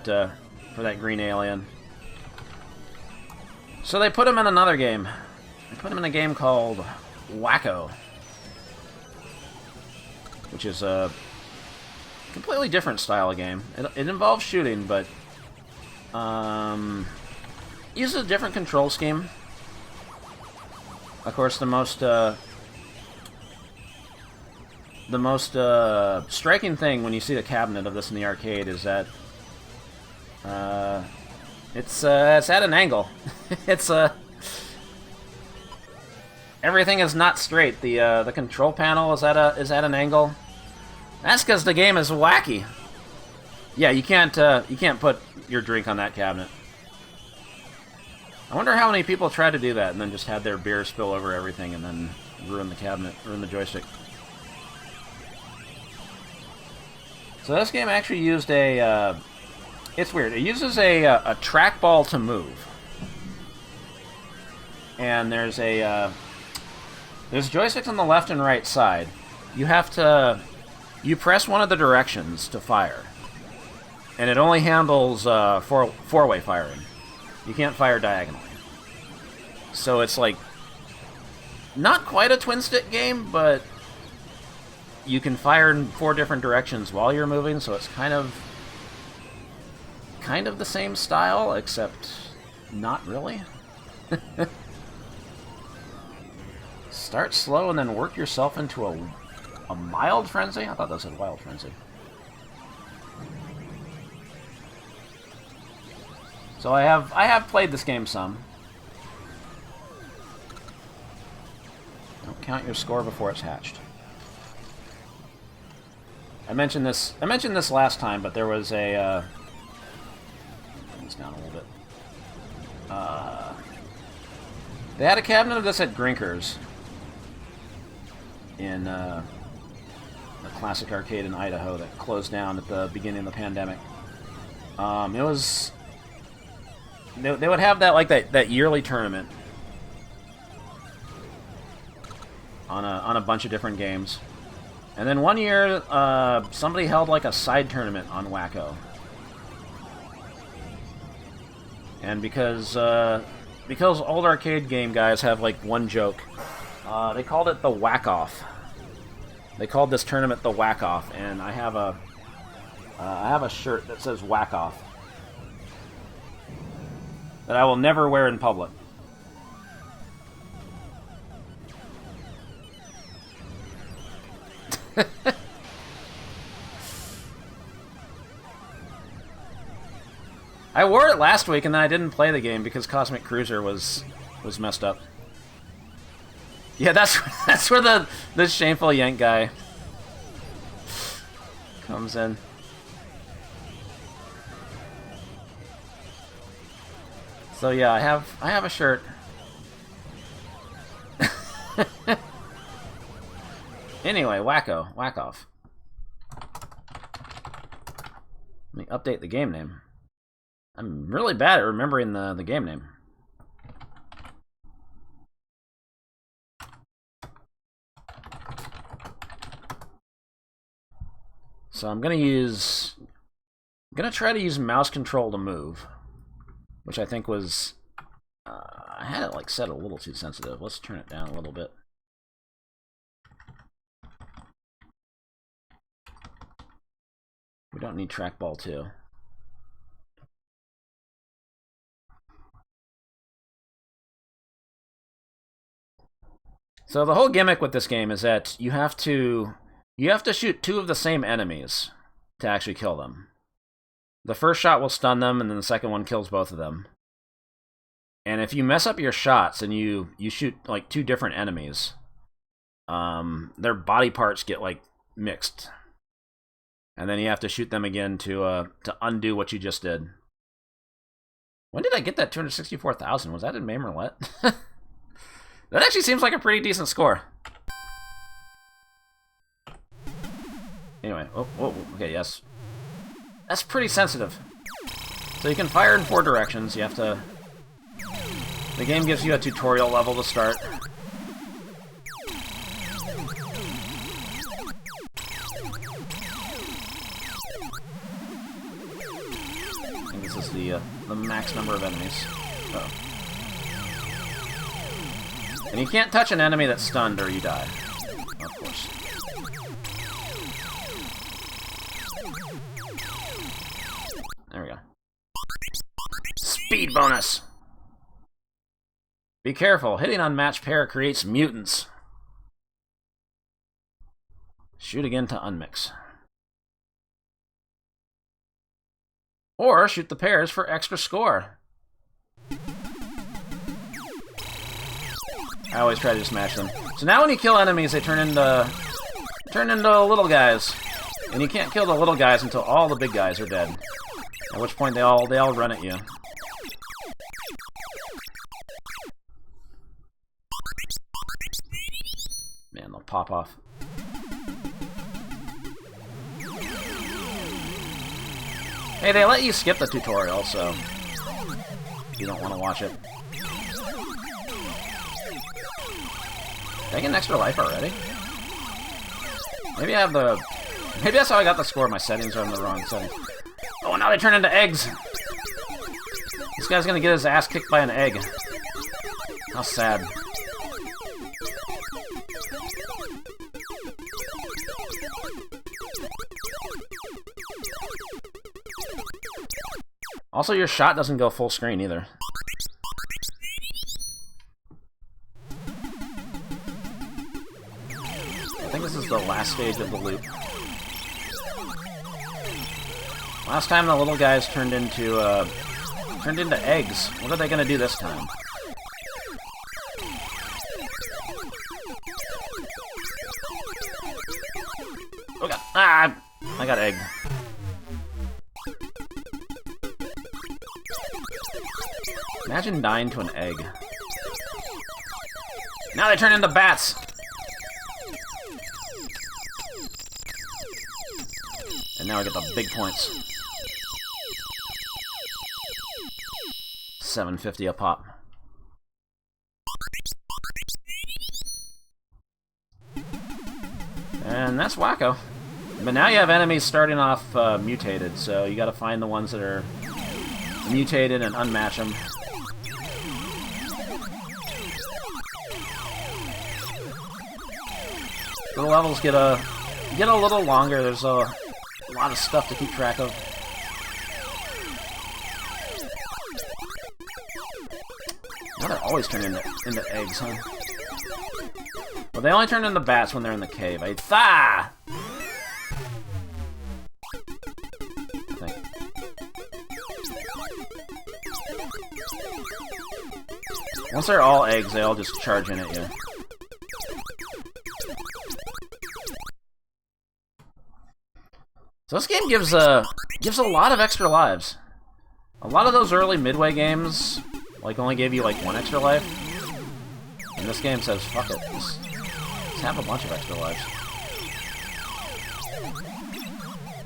for that green alien. So they put him in another game. They put him in a game called Wacko, which is a completely different style of game. It involves shooting, but uses a different control scheme. Of course, the most striking thing when you see the cabinet of this in the arcade is that it's at an angle. Everything is not straight. The control panel is at an angle. That's because the game is wacky. Yeah, you can't put your drink on that cabinet. I wonder how many people tried to do that and then just had their beer spill over everything and then ruin the cabinet, ruin the joystick. So this game actually used it's weird. It uses a trackball to move. And there's joysticks on the left and right side. You press one of the directions to fire. And it only handles four-way firing. You can't fire diagonally. So it's like not quite a twin-stick game, but you can fire in 4 different directions while you're moving, so it's kind of the same style, except not really. Start slow and then work yourself into a mild frenzy? I thought that said wild frenzy. So I have played this game some. Don't count your score before it's hatched. I mentioned this last time, but there was a bring this down a little bit. They had a cabinet of this at Grinkers in the classic arcade in Idaho that closed down at the beginning of the pandemic. It was they would have that yearly tournament on a bunch of different games. And then one year, somebody held like a side tournament on Wacko. And because old arcade game guys have like one joke, they called it the Whack-Off. They called this tournament the Whack-Off, and I have a shirt that says Whack-Off that I will never wear in public. I wore it last week and then I didn't play the game because Kozmik Krooz'r was messed up. Yeah, that's where the shameful yank guy comes in. So yeah, I have a shirt. Anyway, Wacko, Whack Off. Let me update the game name. I'm really bad at remembering the game name. So I'm gonna try to use mouse control to move, which I think was I had it like set a little too sensitive. Let's turn it down a little bit. We don't need trackball 2. So the whole gimmick with this game is that you have to shoot 2 of the same enemies to actually kill them. The first shot will stun them, and then the second one kills both of them. And if you mess up your shots and you shoot like 2 different enemies, their body parts get like mixed. And then you have to shoot them again to undo what you just did. When did I get that 264,000? Was that in MAME Roulette? That actually seems like a pretty decent score. Anyway, okay, yes. That's pretty sensitive. So you can fire in 4 directions. You have to... The game gives you a tutorial level to start. think this is the max number of enemies. Uh-oh. And you can't touch an enemy that's stunned or you die. Of course. There we go. Speed bonus! Be careful, hitting unmatched pair creates mutants. Shoot again to unmix. Or shoot the pairs for extra score. I always try to smash them. So now when you kill enemies, they turn into little guys. And you can't kill the little guys until all the big guys are dead. At which point they all run at you. Man, they'll pop off. Hey, they let you skip the tutorial, so if you don't want to watch it. Did I get an extra life already? Maybe I have the... Maybe that's how I got the score. My settings are in the wrong setting. Oh, now they turn into eggs! This guy's gonna get his ass kicked by an egg. How sad. Also, your shot doesn't go full screen either. I think this is the last stage of the loop. Last time the little guys turned into eggs. What are they gonna do this time? Oh god! Ah! I got egged. Imagine dying to an egg. Now they turn into bats! And now I get the big points. 750 a pop. And that's Wacko. But now you have enemies starting off mutated, so you gotta find the ones that are mutated and unmatch them. The levels get a little longer. There's a lot of stuff to keep track of. Now they're always turning into eggs, huh? Well, they only turn into bats when they're in the cave. I think. Once they're all eggs, they all just charge in at you. So this game gives a lot of extra lives. A lot of those early Midway games, like, only gave you, like, 1 extra life. And this game says, fuck it, let's have a bunch of extra lives.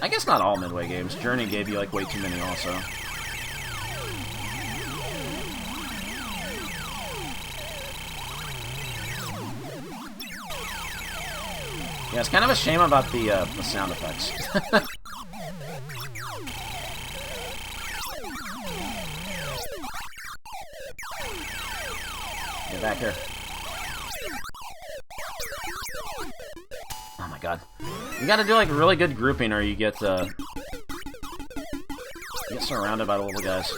I guess not all Midway games. Journey gave you, like, way too many also. Yeah, it's kind of a shame about the sound effects. Get back here. Oh my god. You gotta do like really good grouping or you get surrounded by the little guys.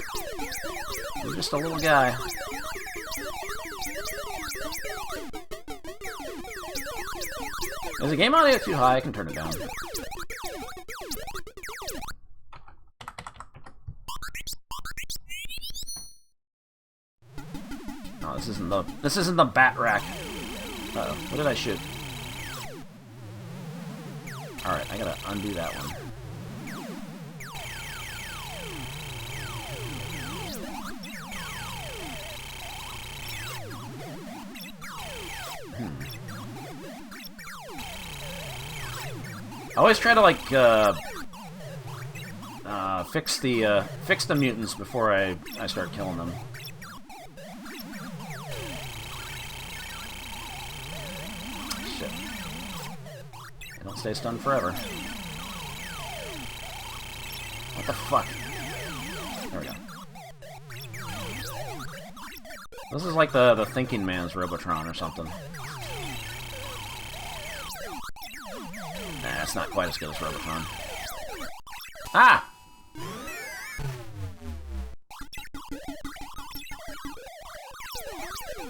You're just a little guy. Is the game audio too high? I can turn it down. Oh, this isn't the bat rack. Uh-oh. What did I shoot? Alright, I gotta undo that one. I always try to like fix the mutants before I start killing them. Shit. They don't stay stunned forever. What the fuck? There we go. This is like the thinking man's Robotron or something. Nah, it's not quite as good as Robotron. Ah!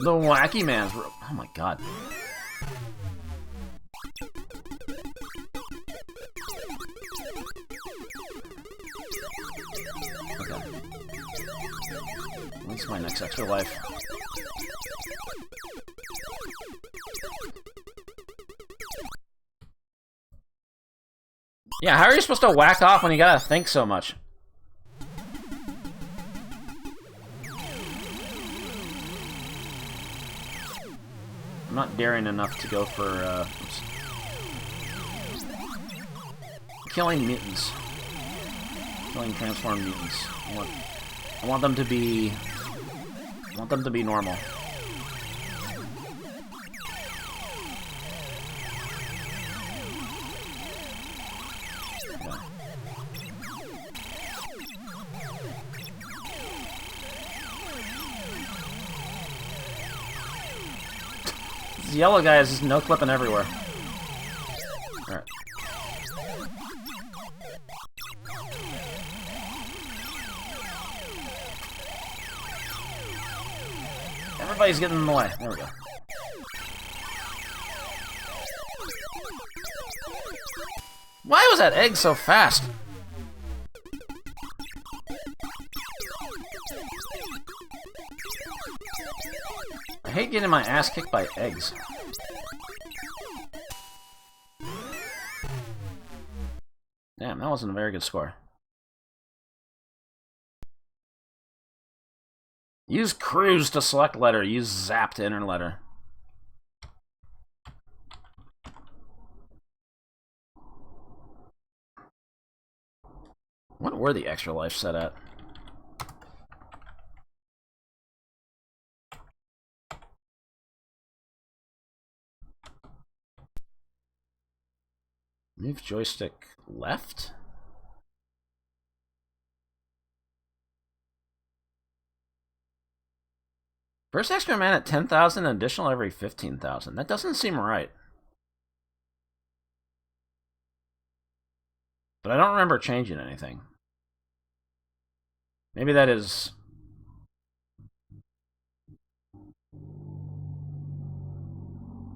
The wacky man's oh my god. Okay. What's my next extra life? Yeah, how are you supposed to whack off when you gotta think so much? I'm not daring enough to go for, oops. Killing mutants. Killing transformed mutants. I want them to be... I want them to be normal. This yellow guy is just no-clipping everywhere. Alright. Everybody's getting in the way. There we go. Why was that egg so fast? I hate getting my ass kicked by eggs. Damn, that wasn't a very good score. Use Krooz'r to select letter. Use Zap to enter letter. What were the extra life set at? Move joystick left? First extra man at 10,000, additional every 15,000. That doesn't seem right. But I don't remember changing anything. Maybe that is...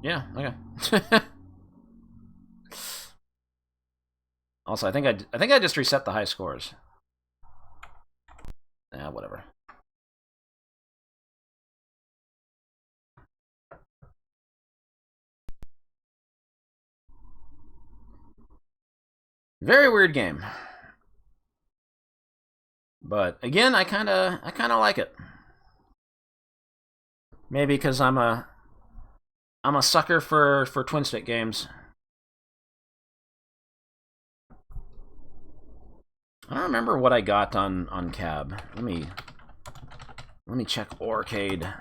Yeah, okay. Also, I think I just reset the high scores. Yeah, whatever. Very weird game. But again, I kind of like it. Maybe because I'm a sucker for twin stick games. I don't remember what I got on cab. Let me check Arcade.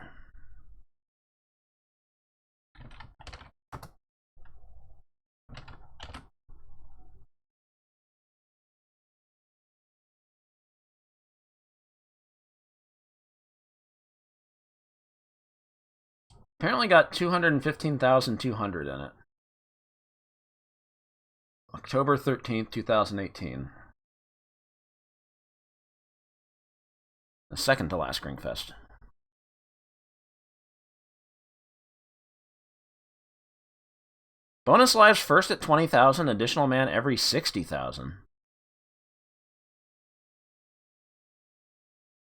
Apparently got 215,200 in it. October 13th, 2018. The second to last Screenfest. Bonus lives first at 20,000, additional man every 60,000.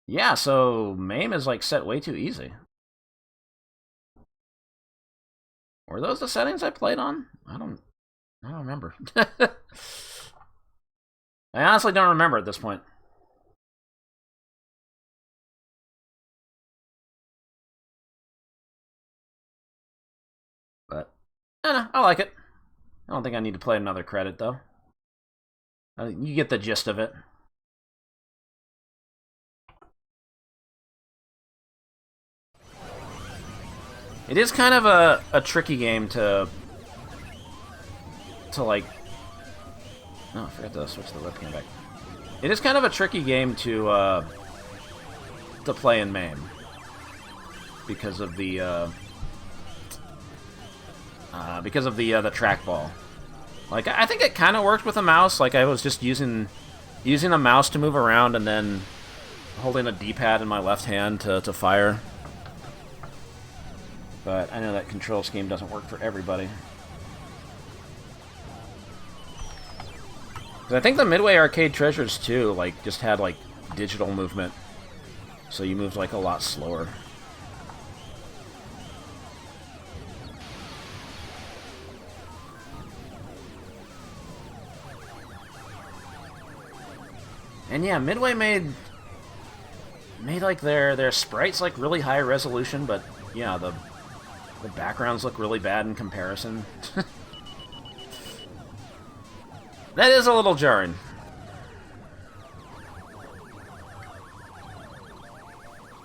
Yeah, so MAME is like set way too easy. Were those the settings I played on? I don't remember. I honestly don't remember at this point. But, I don't know, I like it. I don't think I need to play another credit, though. You get the gist of it. It is kind of a tricky game to like... Oh, I forgot to switch the webcam back. It is kind of a tricky game to to play in MAME because of the trackball. Like, I think it kind of worked with a mouse. Like, I was just using a mouse to move around and then holding a D-pad in my left hand to fire. But I know that control scheme doesn't work for everybody. I think the Midway arcade treasures too, like, just had like digital movement, so you moved like a lot slower. And yeah, Midway made like their sprites like really high resolution, but yeah, the backgrounds look really bad in comparison. That is a little jarring.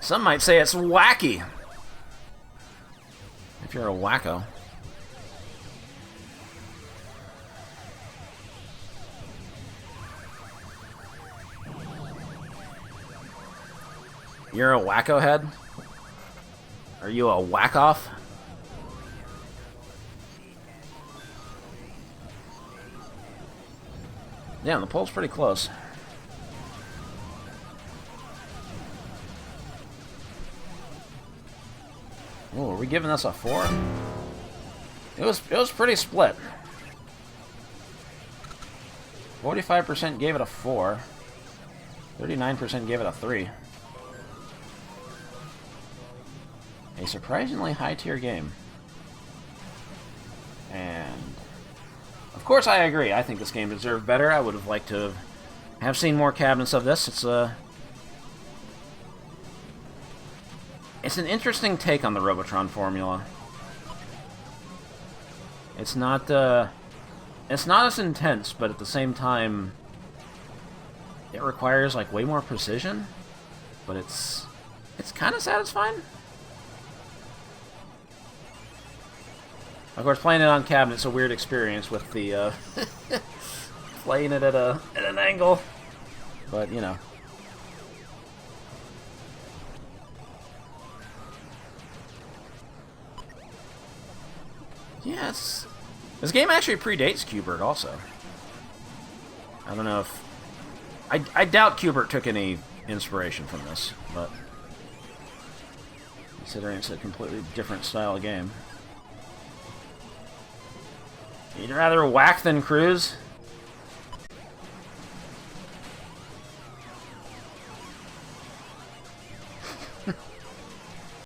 Some might say it's wacky. If you're a wacko. You're a wacko head? Are you a whack-off? Yeah, the pole's pretty close. Oh, are we giving this a 4? It was pretty split. 45% gave it a 4. 39% gave it a 3. A surprisingly high-tier game. And of course, I agree. I think this game deserved better. I would have liked to have seen more cabinets of this. It's an interesting take on the Robotron formula. It's not as intense, but at the same time, it requires like way more precision. But it's kind of satisfying. Of course, playing it on cabinet's a weird experience with the playing it at an angle, but you know. Yes, this game actually predates Q*bert also. I don't know if I doubt Q*bert took any inspiration from this, but considering it's a completely different style of game. You'd rather whack than cruise?